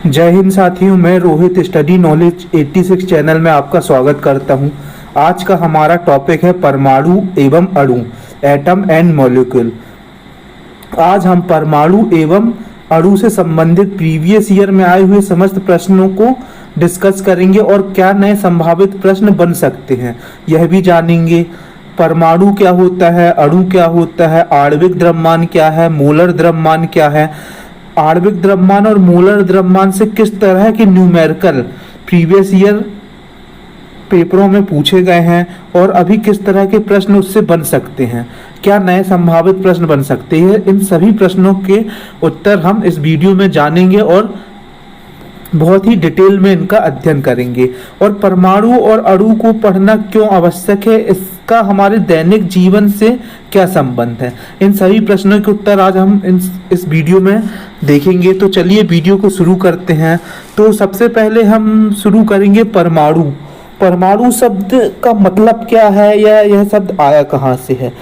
जय हिंद साथियों, मैं रोहित स्टडी नॉलेज 86 चैनल में आपका स्वागत करता हूं। आज का हमारा टॉपिक है परमाणु एवं अणु, एटम एंड मॉलिक्यूल। आज हम परमाणु एवं अणु से संबंधित प्रीवियस ईयर में आए हुए समस्त प्रश्नों को डिस्कस करेंगे और क्या नए संभावित प्रश्न बन सकते हैं यह भी जानेंगे। परमाणु क्या होता है, अणु क्या होता है, आणविक द्रव्यमान क्या है, मोलर द्रव्यमान क्या है, आणविक द्रव्यमान और मोलर द्रव्यमान से किस तरह के न्यूमेरिकल प्रीवियस ईयर पेपरों में पूछे गए हैं और अभी किस तरह के प्रश्न उससे बन सकते हैं, क्या नए संभावित प्रश्न बन सकते हैं। इन सभी प्रश्नों के उत्तर हम इस वीडियो में जानेंगे और बहुत ही डिटेल में इनका अध्ययन करेंगे। और परमाणु और अणु को पढ़ना क्यों आवश्यक है, इसका हमारे दैनिक जीवन से क्या संबंध है, इन सभी प्रश्नों के उत्तर आज हम इस वीडियो में देखेंगे। तो चलिए वीडियो को शुरू करते हैं। तो सबसे पहले हम शुरू करेंगे परमाणु। परमाणु शब्द का मतलब क्या है या यह शब्द आया कहाँ से है।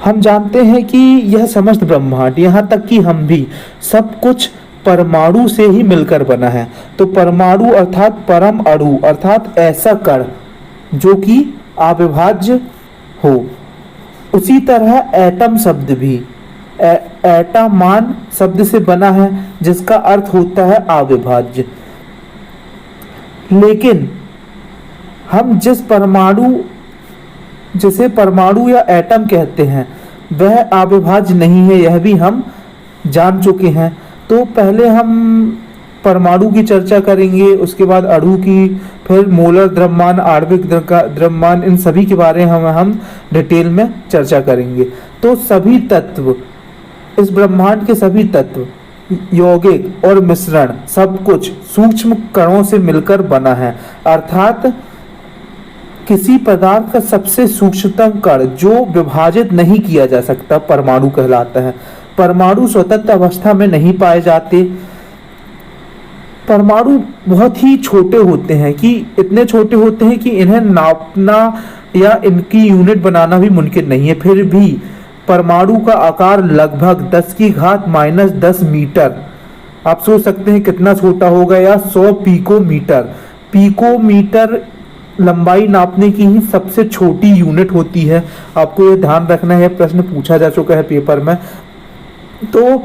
हम जानते हैं कि यह समस्त ब्रह्मांड, यहाँ तक कि हम भी, सब कुछ परमाणु से ही मिलकर बना है। तो परमाणु अर्थात परम अणु अर्थात ऐसा कण जो कि अविभाज्य हो। उसी तरह एटम शब्द भी एटामान शब्द से बना है जिसका अर्थ होता है अविभाज्य। लेकिन हम जिसे परमाणु या एटम कहते हैं वह अविभाज्य नहीं है, यह भी हम जान चुके हैं। तो पहले हम परमाणु की चर्चा करेंगे, उसके बाद अणु की, फिर मोलर द्रव्यमान, आणविक द्रव्यमान, इन सभी के बारे में हम डिटेल में चर्चा करेंगे। तो सभी तत्व, इस ब्रह्मांड के सभी तत्व, यौगिक और मिश्रण, सब कुछ सूक्ष्म कणों से मिलकर बना है। अर्थात किसी पदार्थ का सबसे सूक्ष्मतम कण जो विभाजित नहीं किया जा सकता परमाणु कहलाता है। परमाणु स्वतंत्र अवस्था में नहीं पाए जाते। परमाणु बहुत ही छोटे होते हैं, कि इतने छोटे होते हैं कि इन्हें नापना या इनकी यूनिट बनाना भी मुमकिन नहीं है। फिर भी परमाणु का आकार लगभग 10⁻⁻10 मीटर, आप सोच सकते हैं कितना छोटा होगा, या 100 पिकोमीटर। पिकोमीटर लंबाई नापने की ही सबसे छोटी यूनिट होती है। आपको यह ध्यान रखना है, प्रश्न पूछा जा चुका है पेपर में। तो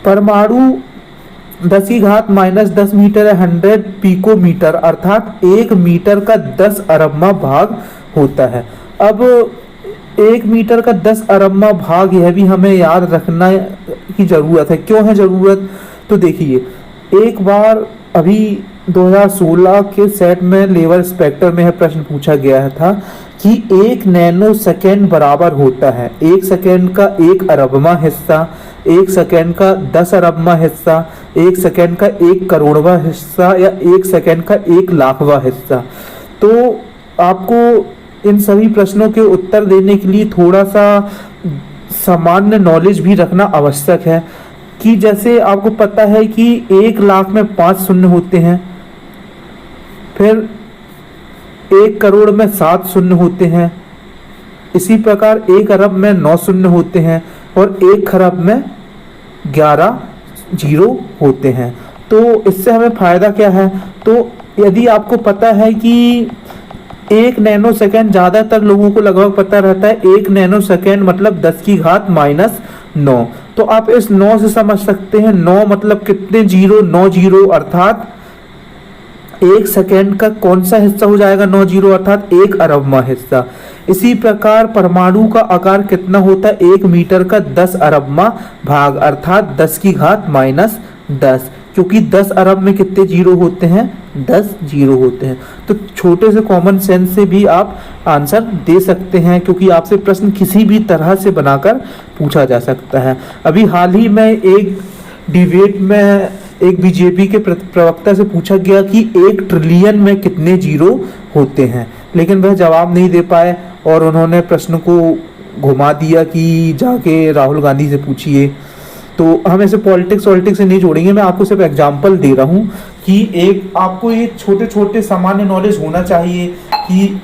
परमाणु 10⁻⁻10 मीटर है, 100 पिकोमीटर अर्थात 1 मीटर का 10 अरबवां भाग होता है। अब 1 मीटर का 10 अरबवां भाग, यह भी हमें याद रखना की जरूरत है। क्यों है जरूरत, तो देखिए, एक बार अभी 2016 के सेट में लेवल स्पेक्टर में यह प्रश्न पूछा गया था कि 1 नैनो सेकेंड बराबर होता है 1 सेकेंड का 1 अरबवां हिस्सा, 1 सेकेंड का 10 अरबवां हिस्सा, 1 सेकेंड का 1 करोड़वां हिस्सा, या 1 सेकेंड का 1 लाखवां हिस्सा। तो आपको इन सभी प्रश्नों के उत्तर देने के लिए थोड़ा सा सामान्य नॉलेज भी रखना आवश्यक है। कि जैसे आपको पता है कि 1 लाख में 5 शून्य होते हैं, फिर 1 करोड़ में 7 शून्य होते हैं, इसी प्रकार 1 अरब में 9 शून्य होते हैं, और 1 खरब में 11 जीरो होते हैं। तो इससे हमें फायदा क्या है, तो यदि आपको पता है कि 1 नैनो सेकेंड, ज़्यादातर लोगों को लगभग पता रहता है 1 नैनो सेकेंड मतलब 10⁻⁹ तो आप इस 9 से समझ सकते हैं 9 मतलब कितने जीरो, 9 जीरो अर्थात 1 सेकेंड का कौन सा हिस्सा हो जाएगा, 9 जीरो अर्थात 1 अरबवां हिस्सा। इसी प्रकार परमाणु का आकार कितना होता है, 1 मीटर का 10 अरबवां भाग अर्थात 10⁻⁻10, क्योंकि 10 अरब में कितने जीरो होते हैं, 10 जीरो होते हैं। तो छोटे से कॉमन सेंस से भी आप आंसर दे सकते हैं, क्योंकि आपसे प्रश्न किसी भी तरह से बनाकर पूछा जा सकता है। अभी हाल ही में एक डिबेट में एक बीजेपी के प्रवक्ता से पूछा गया कि 1 ट्रिलियन में कितने जीरो होते हैं, लेकिन वह जवाब नहीं दे पाए और उन्होंने प्रश्न को घुमा दिया कि जाके राहुल गांधी से पूछिए। तो हम ऐसे पॉलिटिक्स से नहीं जोड़ेंगे, मैं आपको सिर्फ एग्जांपल दे रहा हूँ कि आपको ये छोटे छोटे सामान्य नॉलेज होना चाहिए कि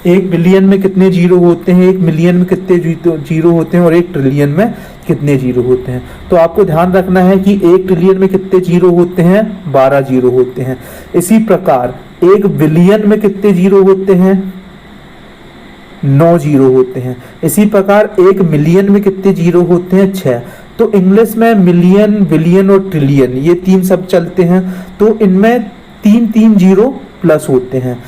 1 बिलियन में कितने जीरो होते हैं, 1 मिलियन में कितने जीरो होते हैं और 1 ट्रिलियन में कितने जीरो होते हैं। तो आपको ध्यान रखना है कि 1 ट्रिलियन में कितने जीरो होते हैं, 12 जीरो होते हैं। इसी प्रकार 1 बिलियन में कितने जीरो होते हैं, 9 जीरो होते हैं। इसी प्रकार 1 मिलियन में कितने जीरो होते हैं, 6। तो इंग्लिश में मिलियन, बिलियन और ट्रिलियन ये 3 शब्द चलते हैं, तो इनमें 3 जीरो प्लस होते हैं।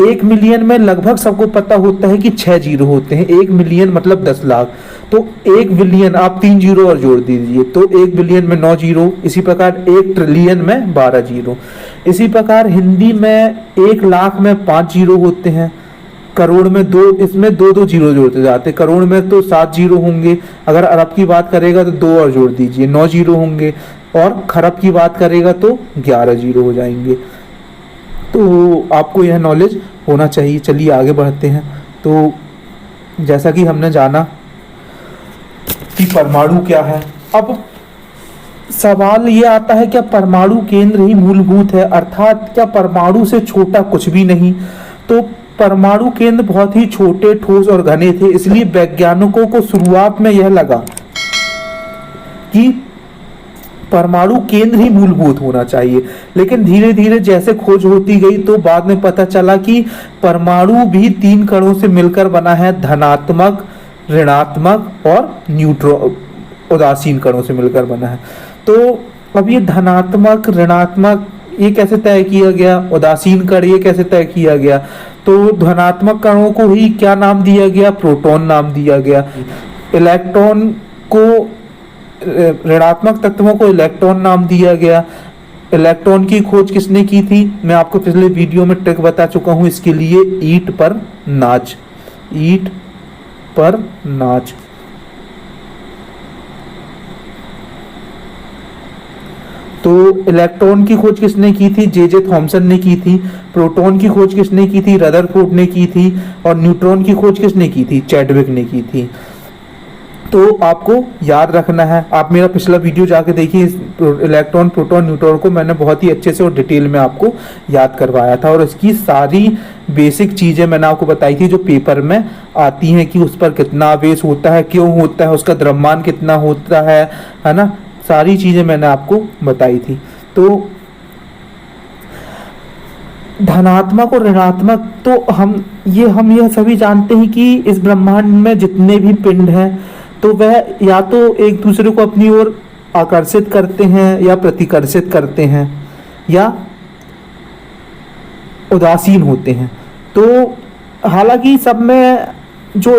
1 मिलियन में लगभग सबको पता होता है कि 6 जीरो होते हैं। 1 मिलियन मतलब 10 लाख, तो 1 बिलियन आप 3 जीरो और जोड़ दीजिए तो 1 बिलियन में 9 जीरो। इसी प्रकार 1 ट्रिलियन में 12 जीरो। इसी प्रकार हिंदी में 1 लाख में 5 जीरो होते हैं, करोड़ में 2, इसमें 2 जीरो जोड़ते जाते। करोड़ में तो 7 जीरो होंगे, अगर अरब की बात करेगा तो 2 और जोड़ दीजिए, 9 जीरो होंगे, और खरब की बात करेगा तो 11 जीरो हो जाएंगे। तो आपको यह नॉलेज होना चाहिए। चलिए आगे बढ़ते हैं। तो जैसा कि हमने जाना कि परमाणु क्या है, अब सवाल ये आता है क्या परमाणु केंद्र ही मूलभूत है, अर्थात क्या परमाणु से छोटा कुछ भी नहीं। तो परमाणु केंद्र बहुत ही छोटे, ठोस और घने थे, इसलिए वैज्ञानिकों को शुरुआत में यह लगा कि परमाणु केंद्र ही मूलभूत होना चाहिए। लेकिन धीरे धीरे जैसे खोज होती गई तो बाद में पता चला कि परमाणु भी 3 कणों से मिलकर बना है, धनात्मक, ऋणात्मक और न्यूट्रॉन, उदासीन कणों से मिलकर बना है। तो अब ये धनात्मक, ऋणात्मक ये कैसे तय किया गया, उदासीन कण ये कैसे तय किया गया। तो धनात्मक कणों को ही क्या नाम दिया गया, प्रोटॉन नाम दिया गया। इलेक्ट्रॉन को, ऋणात्मक तत्वों को इलेक्ट्रॉन नाम दिया गया। इलेक्ट्रॉन की खोज किसने की थी, मैं आपको पिछले वीडियो में ट्रिक बता चुका हूं इसके लिए, ईंट पर नाच, ईंट पर नाच। तो इलेक्ट्रॉन की खोज किसने की थी, जे थॉमसन ने की थी। प्रोटॉन की खोज किसने की थी, रदरफोर्ड ने की थी। और न्यूट्रॉन की खोज किसने की थी, चैडविक ने की थी। तो आपको याद रखना है, आप मेरा पिछला वीडियो जाके देखिए, इलेक्ट्रॉन, प्रोटॉन, न्यूट्रॉन को मैंने बहुत ही अच्छे से और डिटेल में आपको याद करवाया था, और इसकी सारी बेसिक चीजें मैंने आपको बताई थी जो पेपर में आती हैं, कि उस पर कितना आवेश होता है, क्यों होता है, उसका द्रव्यमान कितना होता है ना, सारी चीजें मैंने आपको बताई थी। तो धनात्मक और ऋणात्मक, तो हम यह सभी जानते हैं कि इस ब्रह्मांड में जितने भी पिंड हैं तो वह या तो एक दूसरे को अपनी ओर आकर्षित करते हैं या प्रतिकर्षित करते हैं या उदासीन होते हैं। तो हालांकि सब में जो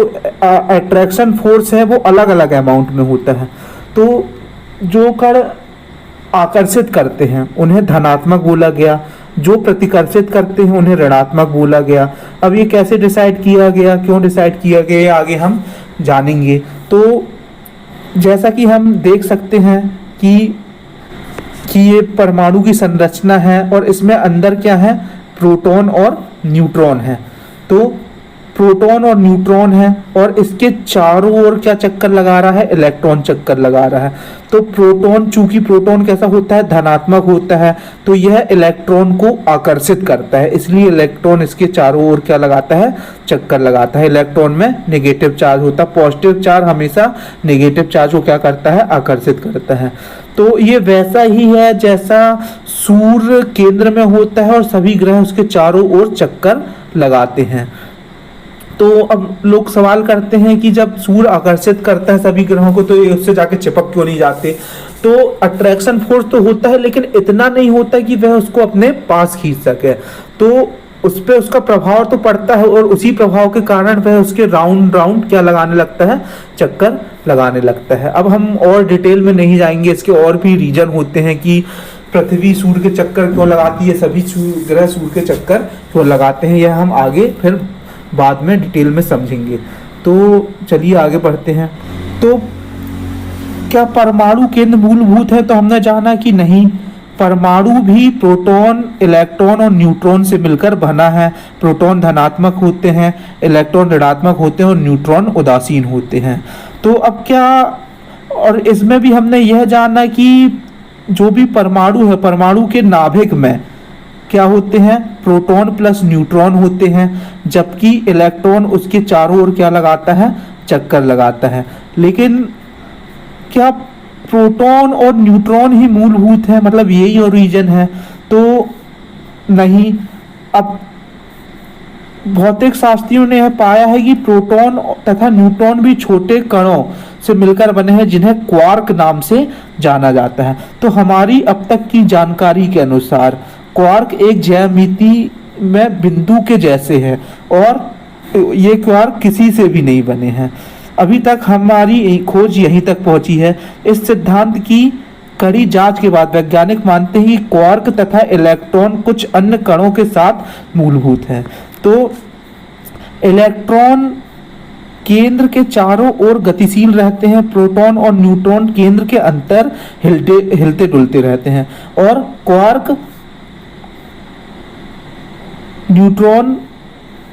अट्रैक्शन फोर्स है वो अलग अलग अमाउंट में होता है। तो जो कण आकर्षित करते हैं उन्हें धनात्मक बोला गया, जो प्रतिकर्षित करते हैं उन्हें ऋणात्मक बोला गया। अब ये कैसे डिसाइड किया गया, क्यों डिसाइड किया गया, आगे हम जानेंगे। तो जैसा कि हम देख सकते हैं कि ये परमाणु की संरचना है और इसमें अंदर क्या है, प्रोटॉन और न्यूट्रॉन है। तो प्रोटॉन और न्यूट्रॉन है और इसके चारों ओर क्या चक्कर लगा रहा है, इलेक्ट्रॉन चक्कर लगा रहा है। तो प्रोटॉन, चूंकि प्रोटॉन कैसा होता है, धनात्मक होता है, तो यह इलेक्ट्रॉन को आकर्षित करता है, इसलिए इलेक्ट्रॉन इसके चारों ओर क्या लगाता है, चक्कर लगाता है। इलेक्ट्रॉन में नेगेटिव चार्ज होता है, पॉजिटिव चार्ज हमेशा नेगेटिव चार्ज को क्या करता है, आकर्षित करता है। तो ये वैसा ही है जैसा सूर्य केंद्र में होता है और सभी ग्रह उसके चारों ओर चक्कर लगाते हैं। तो अब लोग सवाल करते हैं कि जब सूर्य आकर्षित करता है सभी ग्रहों को तो ये उससे जाके चिपक क्यों नहीं जाते। तो अट्रैक्शन फोर्स तो होता है लेकिन इतना नहीं होता कि वह उसको अपने पास खींच सके। तो उस पर उसका प्रभाव तो पड़ता है और उसी प्रभाव के कारण वह उसके राउंड राउंड क्या लगाने लगता है, चक्कर लगाने लगता है। अब हम और डिटेल में नहीं जाएंगे, इसके और भी रीजन होते हैं कि पृथ्वी सूर्य के चक्कर क्यों लगाती है, सभी ग्रह सूर्य के चक्कर क्यों लगाते हैं, यह हम आगे फिर बाद में डिटेल में समझेंगे। तो चलिए आगे बढ़ते हैं। तो क्या परमाणु केंद्र मूलभूत है, तो हमने जाना कि नहीं, परमाणु भी प्रोटॉन, इलेक्ट्रॉन और न्यूट्रॉन से मिलकर बना है। प्रोटॉन धनात्मक होते हैं, इलेक्ट्रॉन ऋणात्मक होते हैं और न्यूट्रॉन उदासीन होते हैं। तो अब क्या, और इसमें भी हमने यह जाना कि जो भी परमाणु है, परमाणु के नाभिक में क्या होते हैं, प्रोटॉन प्लस न्यूट्रॉन होते हैं, जबकि इलेक्ट्रॉन उसके चारों ओर क्या लगाता है, चक्कर लगाता है। लेकिन क्या प्रोटॉन और न्यूट्रॉन ही मूलभूत है, मतलब यही ओरिजिन है? तो नहीं। अब भौतिक शास्त्रियों ने यह पाया है कि प्रोटॉन तथा न्यूट्रॉन भी छोटे कणों से मिलकर बने हैं, जिन्हें क्वार्क नाम से जाना जाता है। तो हमारी अब तक की जानकारी के अनुसार क्वार्क एक ज्यामिति में बिंदु के जैसे है, और ये क्वार्क किसी से भी नहीं बने हैं। अभी तक हमारी खोज यहीं तक पहुंची है। इस सिद्धांत की कड़ी जांच के बाद वैज्ञानिक मानते हैं कि क्वार्क तथा इलेक्ट्रॉन कुछ अन्य कणों के साथ मूलभूत हैं। तो इलेक्ट्रॉन केंद्र के चारों ओर गतिशील रहते हैं, प्रोटॉन और न्यूट्रॉन केंद्र के अंतर हिलते डुलते रहते हैं, और क्वार्क न्यूट्रॉन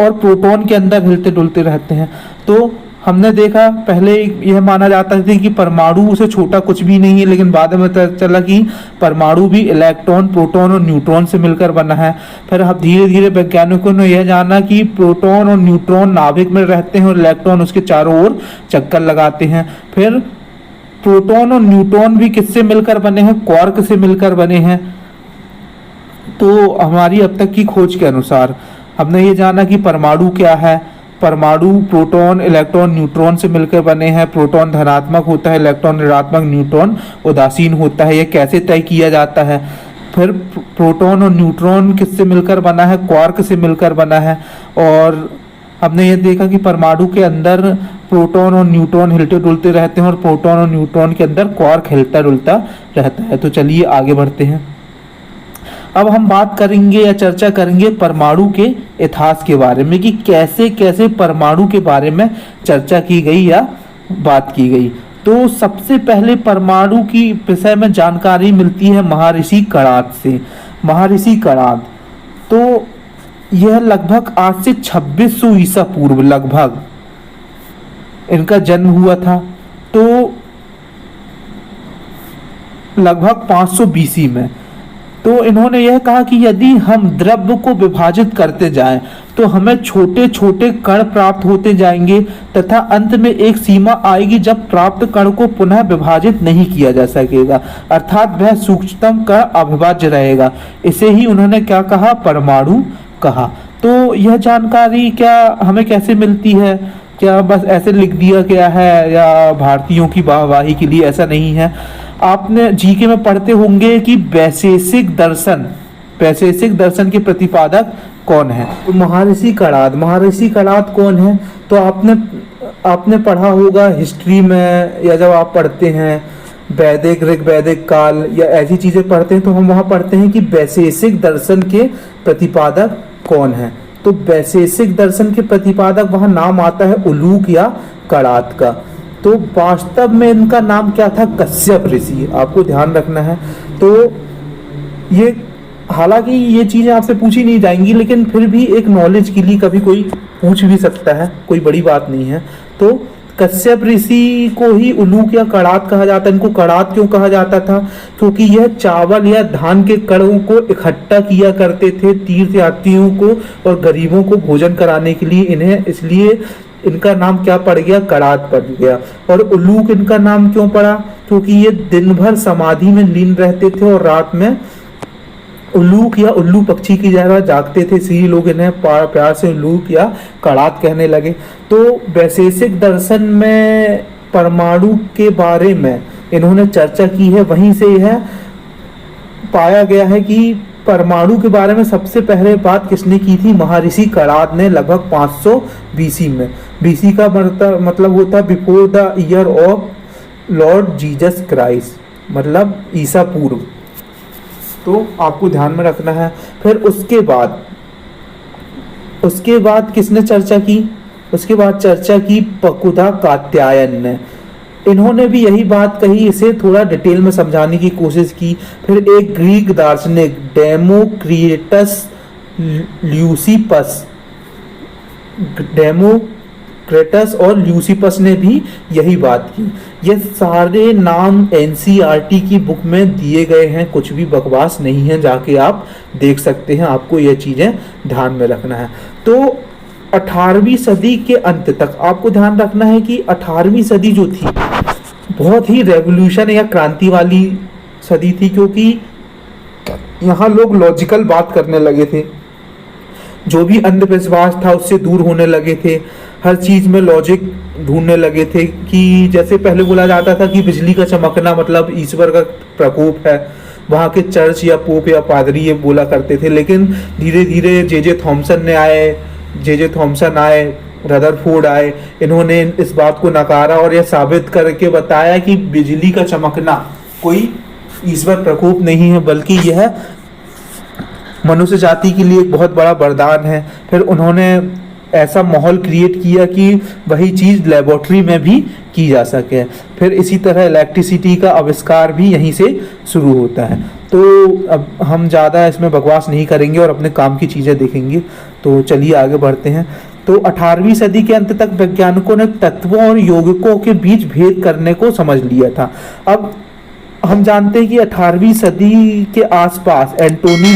और प्रोटॉन के अंदर हिलते डुलते रहते हैं। तो हमने देखा पहले यह माना जाता था कि परमाणु से छोटा कुछ भी नहीं है, लेकिन बाद में पता चला कि परमाणु भी इलेक्ट्रॉन, प्रोटॉन और न्यूट्रॉन से मिलकर बना है। फिर अब धीरे धीरे वैज्ञानिकों ने यह जाना कि प्रोटॉन और न्यूट्रॉन नाभिक में रहते हैं और इलेक्ट्रॉन उसके चारों ओर चक्कर लगाते हैं। फिर प्रोटॉन और न्यूट्रॉन भी किससे मिलकर बने हैं? क्वार्क से मिलकर बने हैं। तो हमारी अब तक की खोज के अनुसार हमने ये जाना कि परमाणु क्या है। परमाणु प्रोटॉन, इलेक्ट्रॉन, न्यूट्रॉन से मिलकर बने हैं। प्रोटॉन धनात्मक होता है, इलेक्ट्रॉन ऋणात्मक, न्यूट्रॉन उदासीन होता है। यह कैसे तय किया जाता है? फिर प्रोटॉन और न्यूट्रॉन किससे मिलकर बना है? क्वार्क से मिलकर बना है। और हमने ये देखा कि परमाणु के अंदर प्रोटॉन और न्यूट्रॉन हिलते डुलते रहते हैं, और प्रोटॉन और न्यूट्रॉन के अंदर क्वार्क हिलता डुलता रहता है। तो चलिए आगे बढ़ते हैं। अब हम बात करेंगे या चर्चा करेंगे परमाणु के इतिहास के बारे में, कि कैसे कैसे परमाणु के बारे में चर्चा की गई या बात की गई। तो सबसे पहले परमाणु की विषय में जानकारी मिलती है महर्षि कणाद से। महर्षि कणाद, तो यह लगभग आज से 2600 ईसा पूर्व लगभग इनका जन्म हुआ था। तो लगभग 500 बीसी में। तो इन्होंने यह कहा कि यदि हम द्रव्य को विभाजित करते जाएं तो हमें छोटे छोटे कण प्राप्त होते जाएंगे, तथा अंत में एक सीमा आएगी जब प्राप्त कण को पुनः विभाजित नहीं किया जा सकेगा, अर्थात वह सूक्ष्मतम कण अविभाज्य रहेगा। इसे ही उन्होंने क्या कहा? परमाणु कहा। तो यह जानकारी क्या हमें कैसे मिलती है? क्या बस ऐसे लिख दिया गया है या भारतीयों की वाहवाही के लिए? ऐसा नहीं है। आपने जीके में पढ़ते होंगे कि वैशेषिक दर्शन के प्रतिपादक कौन है? तो महर्षि कणाद। महर्षि कणाद कौन है? तो आपने पढ़ा होगा हिस्ट्री में, या जब आप पढ़ते हैं वैदिक, ऋग्वैदिक काल या ऐसी चीजें पढ़ते हैं, तो हम वहां पढ़ते हैं कि वैशेषिक दर्शन के प्रतिपादक कौन है। तो वैशेषिक दर्शन के प्रतिपादक वहां नाम आता है उलूक या कणाद का। तो वास्तव में इनका नाम क्या था? कश्यप ऋषि। आपको ध्यान रखना है। तो ये, हालांकि ये चीजें आपसे पूछी नहीं जाएंगी, लेकिन फिर भी एक नॉलेज के लिए कभी कोई पूछ भी सकता है, कोई बड़ी बात नहीं है। तो कश्यप ऋषि को ही उलूक या कणाद कहा जाता है। इनको कणाद क्यों कहा जाता था? क्योंकि यह चावल या धान के कणों को इकट्ठा किया करते थे तीर्थयात्रियों को और गरीबों को भोजन कराने के लिए। इन्हें इसलिए इनका नाम क्या पड़ गया? कणाद पड़ गया। और उल्लूक इनका नाम क्यों पड़ा? क्योंकि ये दिन भर समाधि में लीन रहते थे और रात में उल्लूक या उल्लू पक्षी की तरह जागते थे, इसलिए लोग इन्हें प्यार से उल्लूक या कणाद कहने लगे। तो वैशेषिक दर्शन में परमाणु के बारे में इन्होंने चर्चा की है। वहीं से यह पाया गया है कि परमाणु के बारे में सबसे पहले बात किसने की थी? महर्षि कणाद ने, लगभग 500 बीसी में। बीसी का मतलब होता है before the year of Lord Jesus Christ, मतलब ईसा पूर्व। तो आपको ध्यान में रखना है। फिर उसके बाद किसने चर्चा की? उसके बाद चर्चा की पकुधा कात्यायन ने। इन्होंने भी यही बात कही, इसे थोड़ा डिटेल में समझाने की कोशिश की। फिर एक ग्रीक दार्शनिक डेमोक्रिटस और ल्यूसिपस ने भी यही बात की। ये सारे नाम एनसीईआरटी की बुक में दिए गए हैं, कुछ भी बकवास नहीं है, जाके आप देख सकते हैं। आपको ये चीजें ध्यान में रखना है। तो 18वीं सदी के अंत तक आपको ध्यान रखना है कि 18वीं सदी जो थी बहुत ही रेवोल्यूशन या क्रांति वाली सदी थी, क्योंकि यहाँ लोग लॉजिकल बात करने लगे थे, जो भी अंधविश्वास था उससे दूर होने लगे थे, हर चीज में लॉजिक ढूंढने लगे थे। कि जैसे पहले बोला जाता था कि बिजली का चमकना मतलब ईश्वर का प्रकोप है, वहाँ के चर्च या पोप या पादरी ये बोला करते थे। लेकिन धीरे धीरे जे जे थॉमसन आए, रदरफोर्ड आए, इन्होंने इस बात को नकारा और यह साबित करके बताया कि बिजली का चमकना कोई ईश्वर प्रकोप नहीं है, बल्कि यह मनुष्य जाति के लिए एक बहुत बड़ा वरदान है। फिर उन्होंने ऐसा माहौल क्रिएट किया कि वही चीज़ लेबोरेटरी में भी की जा सके। फिर इसी तरह इलेक्ट्रिसिटी का आविष्कार भी यहीं से शुरू होता है। तो अब हम ज़्यादा इसमें बकवास नहीं करेंगे और अपने काम की चीज़ें देखेंगे। तो चलिए आगे बढ़ते हैं। तो 18वीं सदी के अंत तक वैज्ञानिकों ने तत्वों और यौगिकों के बीच भेद करने को समझ लिया था। अब हम जानते हैं कि 18वीं सदी के आसपास एंटोनी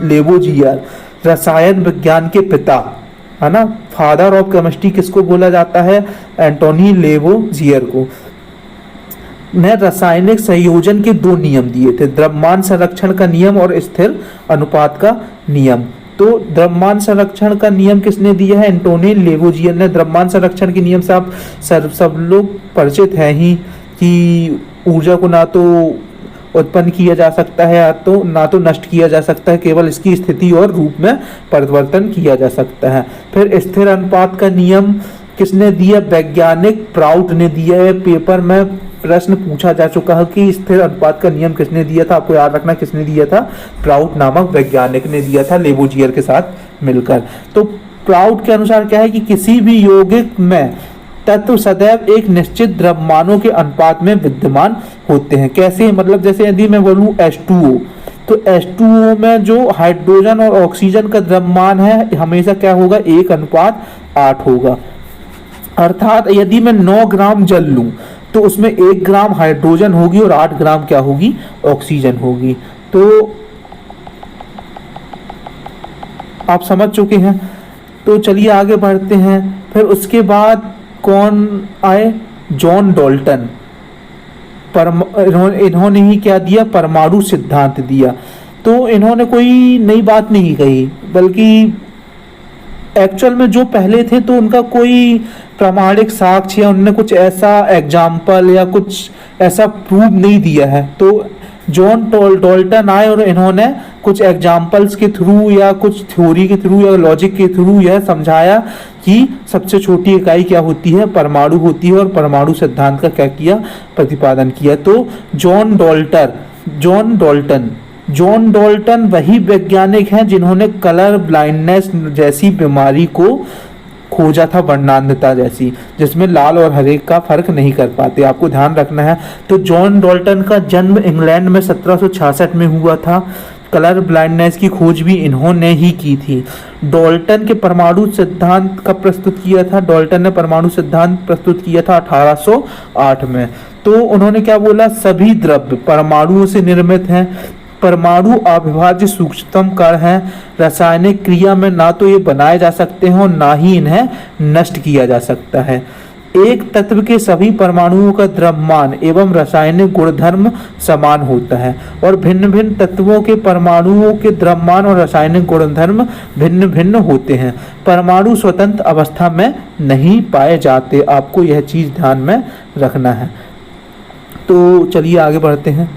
लेवोजियर, रसायन विज्ञान के पिता, है ना, फादर ऑफ केमिस्ट्री किसको बोला जाता है? एंटोनी लेवोजियर को, ने रासायनिक संयोजन के दो नियम दिए थे, द्रव्यमान संरक्षण का नियम और स्थिर अनुपात का नियम। तो द्रव्यमान संरक्षण का नियम किसने दिया है? एंटोनी लेवोजियर ने। द्रव्यमान संरक्षण के नियम से आप सब लोग परिचित हैं ही कि ऊर्जा को ना तो उत्पन्न किया जा सकता है ना तो नष्ट किया जा सकता है, केवल इसकी स्थिति और रूप में परिवर्तन किया जा सकता है। फिर स्थिर अनुपात का नियम किसने दिया? वैज्ञानिक प्राउट ने दिया है। पेपर में प्रश्न पूछा जा चुका है कि स्थिर अनुपात का नियम किसने दिया था, आपको याद रखना किसने दिया था? प्राउट नामक वैज्ञानिक ने दिया था, लेवोजियर के साथ मिलकर। तो प्राउट के अनुसार क्या है कि किसी भी यौगिक में तत्व सदैव एक निश्चित द्रव्यमानों के अनुपात में विद्यमान होते हैं। कैसे? मतलब जैसे यदि मैं बोलूं H2O, तो H2O में जो हाइड्रोजन और ऑक्सीजन का द्रव्यमान है हमेशा क्या होगा? 1:8 होगा। अर्थात यदि मैं 9 ग्राम जल लूं तो उसमें 1 ग्राम हाइड्रोजन होगी और 8 ग्राम क्या होगी? ऑक्सीजन होगी। तो आप समझ चुके हैं। तो चलिए आगे बढ़ते हैं। फिर उसके बाद कौन आए? John Dalton. इन्होंने ही क्या दिया? परमाणु सिद्धांत दिया। तो इन्होंने कोई नई बात नहीं कही, बल्कि एक्चुअल में जो पहले थे तो उनका कोई प्रामाणिक साक्ष्य या उन्होंने कुछ ऐसा एग्जाम्पल या कुछ ऐसा प्रूफ नहीं दिया है। तो जॉन डाल्टन आए और इन्होंने कुछ एग्जाम्पल्स के थ्रू या कुछ थ्योरी के थ्रू या लॉजिक के थ्रू यह समझाया कि सबसे छोटी इकाई क्या होती है? परमाणु होती है, और परमाणु सिद्धांत का क्या किया? प्रतिपादन किया। तो जॉन डाल्टन वही वैज्ञानिक हैं जिन्होंने कलर ब्लाइंडनेस जैसी बीमारी को खोजा था, वर्णांधता जैसी, जिसमें लाल और हरे का फर्क नहीं कर पाते, आपको ध्यान रखना है। तो जॉन डाल्टन का जन्म इंग्लैंड में 1766 में हुआ था। कलर ब्लाइंडनेस की खोज भी इन्होंने ही की थी। डाल्टन के परमाणु सिद्धांत का प्रस्तुत किया था, डाल्टन ने परमाणु सिद्धांत प्रस्तुत किया था 1808 में। तो उन्होंने क्या बोला? सभी द्रव्य परमाणुओं से निर्मित हैं, परमाणु अविभाज्य सूक्ष्मतम कण हैं, रासायनिक क्रिया में ना तो ये बनाए जा सकते हैं और ना ही इन्हें नष्ट किया जा सकता है। एक तत्व के सभी परमाणुओं का द्रव्यमान एवं रासायनिक गुणधर्म समान होता है और भिन्न भिन्न तत्वों के परमाणुओं के द्रव्यमान और रासायनिक गुणधर्म भिन्न भिन्न होते हैं। परमाणु स्वतंत्र अवस्था में नहीं पाए जाते, आपको यह चीज ध्यान में रखना है। तो चलिए आगे बढ़ते हैं।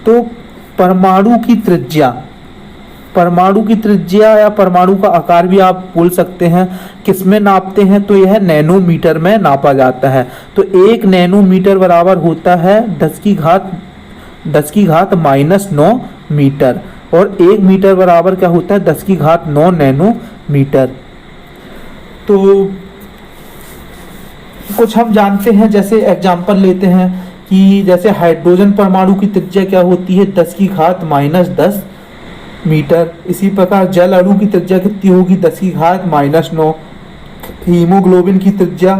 तो परमाणु की त्रिज्या या परमाणु का आकार भी आप बोल सकते हैं, किसमें नापते हैं? तो यह नैनोमीटर में नापा जाता है। तो 1 नैनोमीटर बराबर होता है 10 की घात -9 मीटर, और 1 मीटर बराबर क्या होता है? 10 की घात 9 नैनोमीटर। तो कुछ हम जानते हैं, जैसे एग्जाम्पल लेते हैं कि जैसे हाइड्रोजन परमाणु की त्रिज्या क्या होती है? 10 की घात -10 मीटर। इसी प्रकार जल अणु की त्रिज्या कितनी होगी? 10 की घात -9। हीमोग्लोबिन की त्रिज्या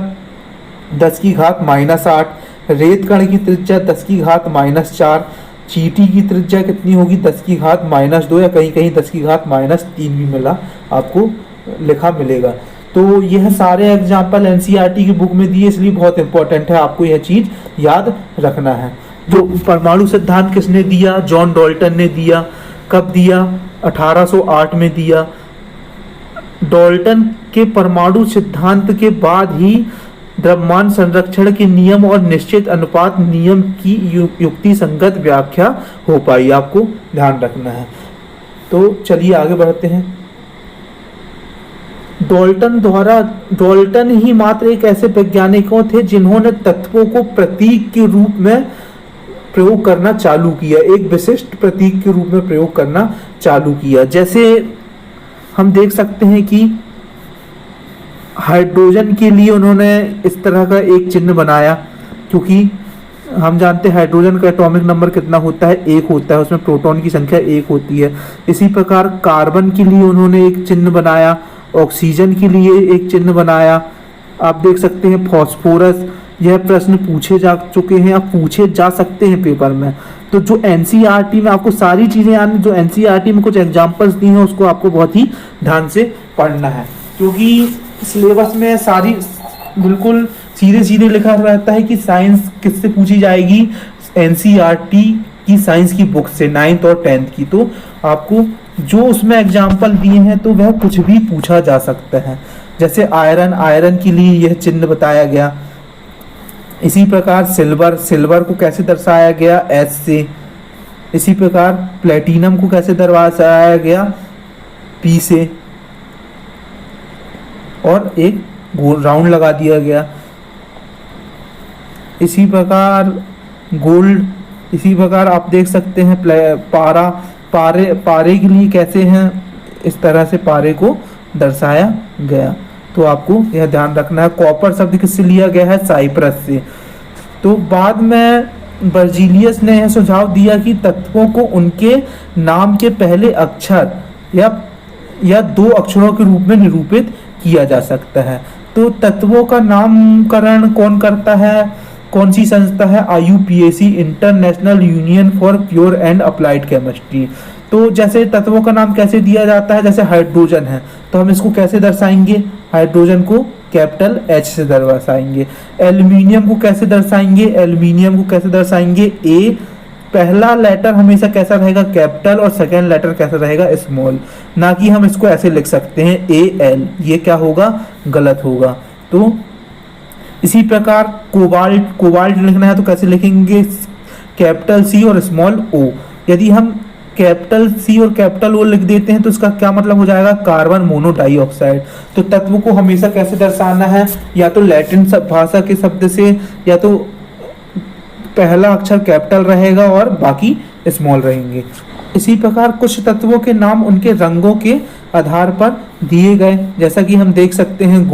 10 की घात -8। रेत कण की त्रिज्या 10 की घात -4। चींटी की त्रिज्या कितनी होगी? 10 की घात -2 या कहीं कहीं 10 की घात -3 भी मिला, आपको लिखा मिलेगा। तो यह सारे एग्जाम्पल एनसीईआरटी की बुक में दिए, इसलिए बहुत इंपॉर्टेंट है, आपको यह चीज याद रखना है। जो परमाणु सिद्धांत किसने दिया? जॉन डाल्टन ने दिया। कब दिया? 1808 में दिया। डाल्टन के परमाणु सिद्धांत के बाद ही द्रव्यमान संरक्षण के नियम और निश्चित अनुपात नियम की युक्ति संगत व्याख्या हो पाई, आपको ध्यान रखना है। तो चलिए आगे बढ़ते हैं। डाल्टन ही मात्र एक ऐसे वैज्ञानिकों थे जिन्होंने तत्वों को प्रतीक के रूप में प्रयोग करना चालू किया, एक विशिष्ट प्रतीक के रूप में प्रयोग करना चालू किया। जैसे हम देख सकते हैं कि हाइड्रोजन के लिए उन्होंने इस तरह का एक चिन्ह बनाया, क्योंकि हम जानते हैं हाइड्रोजन का एटॉमिक नंबर कितना होता है? 1 होता है, उसमें प्रोटॉन की संख्या 1 होती है। इसी प्रकार कार्बन के लिए उन्होंने एक चिन्ह बनाया, ऑक्सीजन के लिए एक चिन्ह बनाया। आप देख सकते हैं फॉस्फोरस, यह प्रश्न पूछे जा चुके हैं, आप पूछे जा सकते हैं पेपर में। तो जो एनसीईआरटी में आपको सारी चीजें यानी जो एनसीईआरटी में कुछ एग्जांपल्स दी हैं उसको आपको बहुत ही ध्यान से पढ़ना है, क्योंकि सिलेबस में सारी बिल्कुल सीधे सीधे लिखा रहता है कि साइंस किससे पूछी जाएगी? एनसीईआरटी की साइंस की बुक से, 9th और 10th की। तो आपको जो उसमें एग्जाम्पल दिए हैं तो वह कुछ भी पूछा जा सकता है। जैसे आयरन के लिए यह चिन्ह बताया गया। इसी प्रकार सिल्वर को कैसे दर्शाया गया? एच से। इसी प्रकार प्लेटिनम को कैसे दर्शाया गया? पी से, और एक राउंड लगा दिया गया। इसी प्रकार गोल्ड, इसी प्रकार आप देख सकते हैं पारे के लिए कैसे हैं, इस तरह से पारे को दर्शाया गया। तो आपको यह ध्यान रखना है। कॉपर शब्द किससे लिया गया है? साइप्रस से। तो बाद में बर्जीलियस ने यह सुझाव दिया कि तत्वों को उनके नाम के पहले अक्षर या 2 अक्षरों के रूप में निरूपित किया जा सकता है। तो तत्वों का नामकरण कौन करता है? कौन सी संस्था है? IUPAC, international union for pure and applied chemistry. तो जैसे तत्वों का नाम कैसे दिया जाता है? जैसे हाइड्रोजन है तो हम इसको कैसे दर्शाएंगे? हाइड्रोजन को कैपिटल H से दर्शाएंगे। एल्यूमिनियम को कैसे दर्शाएंगे? एल्यूमिनियम को कैसे दर्शाएंगे? A। पहला लेटर हमेशा कैसा रहेगा? कैपिटल, और सेकेंड लेटर कैसा रहेगा? स्मॉल। ना कि हम इसको ऐसे लिख सकते हैं AL, ये क्या होगा? गलत होगा। तो इसी प्रकार कोबाल्ट लिखना है तो कैसे लिखेंगे? कैपिटल C और स्मॉल O। यदि हम कैपिटल C और कैपिटल O लिख देते हैं तो इसका क्या मतलब हो जाएगा? Carbon monodioxide. तो तत्व को हमेशा कैसे दर्शाना है? या तो लैटिन भाषा के शब्द से, या तो पहला अक्षर कैपिटल रहेगा और बाकी स्मॉल रहेंगे। इसी प्रकार कुछ तत्वों के नाम उनके रंगों के आधार पर दिए गए, जैसा कि हम देख सकते हैं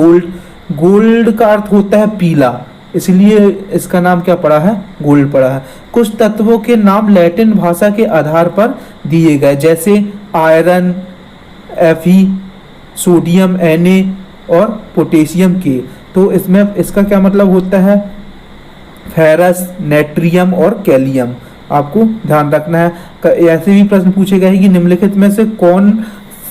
गोल्ड का अर्थ होता है पीला, इसलिए इसका नाम क्या पड़ा है? गोल्ड पड़ा है। कुछ तत्वों के नाम लैटिन भाषा के आधार पर दिए गए, जैसे आयरन Fe, सोडियम Na और पोटेशियम K। तो इसमें इसका क्या मतलब होता है? फेरस, नेट्रियम और कैलियम। आपको ध्यान रखना है। ऐसे भी प्रश्न पूछे गए कि निम्नलिखित में से कौन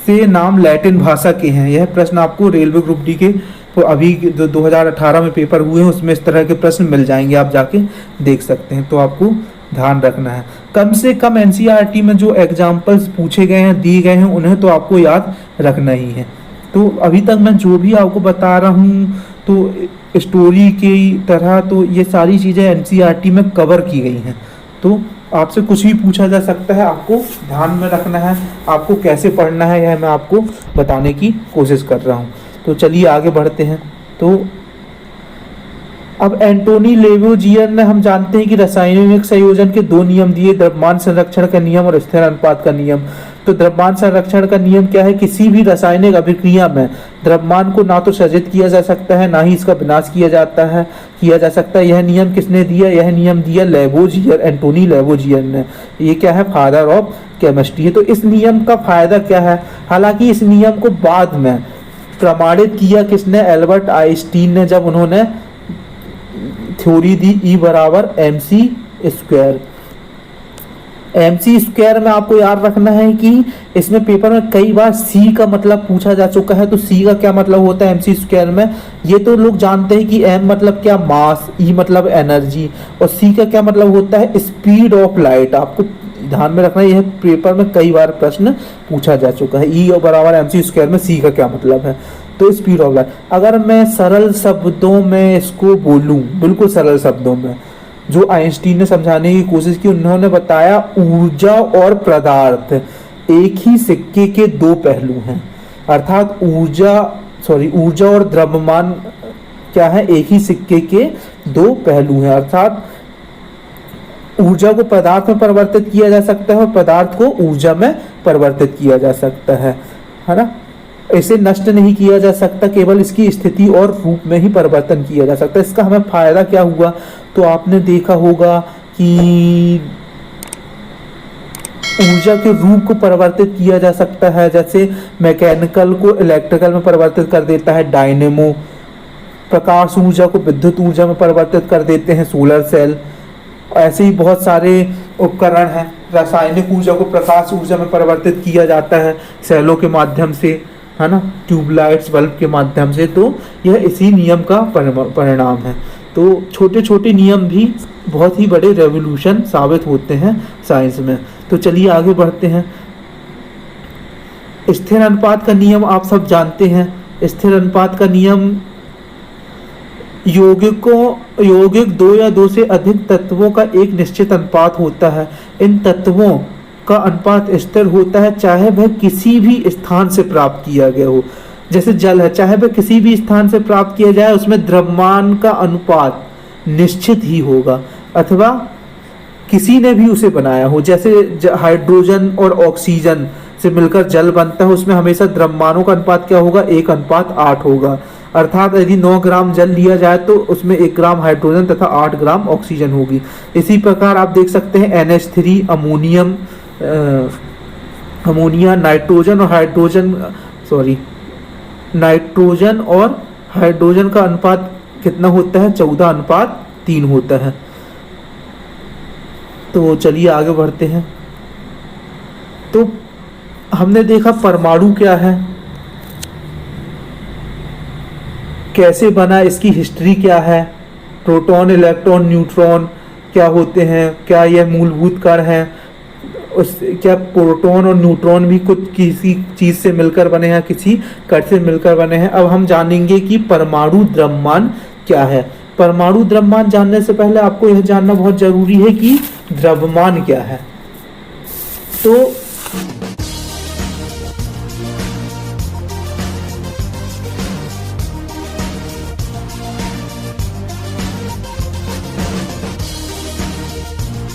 से नाम लैटिन भाषा के हैं? यह प्रश्न आपको रेलवे ग्रुप डी के तो अभी 2018 में पेपर हुए हैं, उसमें इस तरह के प्रश्न मिल जाएंगे, आप जाके देख सकते हैं। तो आपको ध्यान रखना है। कम से कम एनसीईआरटी में जो एग्जाम्पल्स पूछे गए हैं, दिए गए हैं, उन्हें तो आपको याद रखना ही है। तो अभी तक मैं जो भी आपको बता रहा हूँ तो स्टोरी की तरह तो ये सारी चीज़ें एनसीईआरटी में कवर की गई हैं। तो आपसे कुछ भी पूछा जा सकता है, आपको ध्यान में रखना है। आपको कैसे पढ़ना है यह मैं आपको बताने की कोशिश कर रहा हूँ। तो चलिए आगे बढ़ते हैं। तो अब एंटोनी लेवोजियर ने, हम जानते हैं कि रासायनिक संयोजन के 2 नियम दिए, द्रव्यमान संरक्षण का नियम और स्थिर अनुपात का नियम। तो द्रव्यमान संरक्षण का नियम क्या है? किसी भी रासायनिक अभिक्रिया में द्रव्यमान को ना तो सृजित किया जा सकता है, ना ही इसका विनाश किया जा सकता है। यह नियम किसने दिया? यह नियम दिया लेवोजियर, एंटोनी लेवोजियर ने। ये क्या है? फादर ऑफ केमिस्ट्री है। तो इस नियम का फायदा क्या है? हालांकि इस नियम को बाद में प्रमाणित किया किसने? एल्बर्ट आइंस्टीन ने, जब उन्होंने थ्योरी दी E = mc²। MC स्क्वायर में आपको याद रखना है कि इसमें पेपर में कई बार C का मतलब पूछा जा चुका है। तो C का क्या मतलब होता है MC स्क्वायर में, ये तो लोग जानते हैं कि M मतलब क्या, मास, E मतलब एनर्जी, और C का क्या मतलब होता है, स्पीड ऑफ लाइट। आपको ध्यान में रखना, यह पेपर में कई बार प्रश्न पूछा जा चुका है। E बराबर MC स्क्वायर में C का क्या मतलब है, तो स्पीड ऑफ लाइट। अगर मैं सरल शब्दों में इसको बोलूं, बिल्कुल सरल शब्दों में, जो आइंस्टीन ने समझाने की कोशिश की, उन्होंने बताया ऊर्जा और पदार्थ एक ही सिक्के के दो पहलू हैं। अर्थात ऊर्जा और द्रव्यमान क्या है, एक ही सिक्के के दो पहलू हैं। अर्थात ऊर्जा को पदार्थ में परिवर्तित किया जा सकता है और पदार्थ को ऊर्जा में परिवर्तित किया जा सकता है ना। इसे नष्ट नहीं किया जा सकता, केवल इसकी स्थिति और रूप में ही परिवर्तन किया जा सकता है। इसका हमें फायदा क्या हुआ, तो आपने देखा होगा कि ऊर्जा के रूप को परिवर्तित किया जा सकता है। जैसे मैकेनिकल को इलेक्ट्रिकल में परिवर्तित कर देता है डायनेमो, प्रकाश ऊर्जा को विद्युत ऊर्जा में परिवर्तित कर देते हैं सोलर सेल। ऐसे ही बहुत सारे उपकरण हैं। रासायनिक ऊर्जा को प्रकाश ऊर्जा में परिवर्तित किया जाता है सेलों के माध्यम से, है ना, ट्यूबलाइट्स, बल्ब के माध्यम से। तो यह इसी नियम का परिणाम है। तो छोटे छोटे नियम भी बहुत ही बड़े रेवोल्यूशन साबित होते हैं साइंस में। तो चलिए आगे बढ़ते हैं। स्थिर अनुपात का नियम आप सब जानते हैं। स्थिर अनुपात का नियम यौगिक दो या दो से अधिक तत्वों का एक निश्चित अनुपात होता है। इन तत्वों का अनुपात स्थिर होता है, चाहे वह किसी भी स्थान से प्राप्त किया गया हो। जैसे जल है, चाहे वह किसी भी स्थान से प्राप्त किया जाए, उसमें द्रव्यमान का अनुपात निश्चित ही होगा, अथवा किसी ने भी उसे बनाया हो। जैसे हाइड्रोजन और ऑक्सीजन से मिलकर जल बनता है, उसमें हमेशा द्रव्यमानों का अनुपात क्या होगा, 1:8 होगा। अर्थात यदि 9 ग्राम जल लिया जाए तो उसमें 1 ग्राम हाइड्रोजन तथा 8 ग्राम ऑक्सीजन होगी। इसी प्रकार आप देख सकते हैं NH3 अमोनिया, नाइट्रोजन और हाइड्रोजन का अनुपात कितना होता है, 14:3 होता है। तो चलिए आगे बढ़ते हैं। तो हमने देखा परमाणु क्या है, कैसे बना, इसकी हिस्ट्री क्या है, प्रोटॉन, इलेक्ट्रॉन, न्यूट्रॉन क्या होते हैं, क्या यह मूलभूत कण हैं, क्या प्रोटॉन और न्यूट्रॉन भी कुछ किसी चीज से मिलकर बने हैं, किसी कण से मिलकर बने हैं। अब हम जानेंगे कि परमाणु द्रव्यमान क्या है। परमाणु द्रव्यमान जानने से पहले आपको यह जानना बहुत जरूरी है कि द्रव्यमान क्या है। तो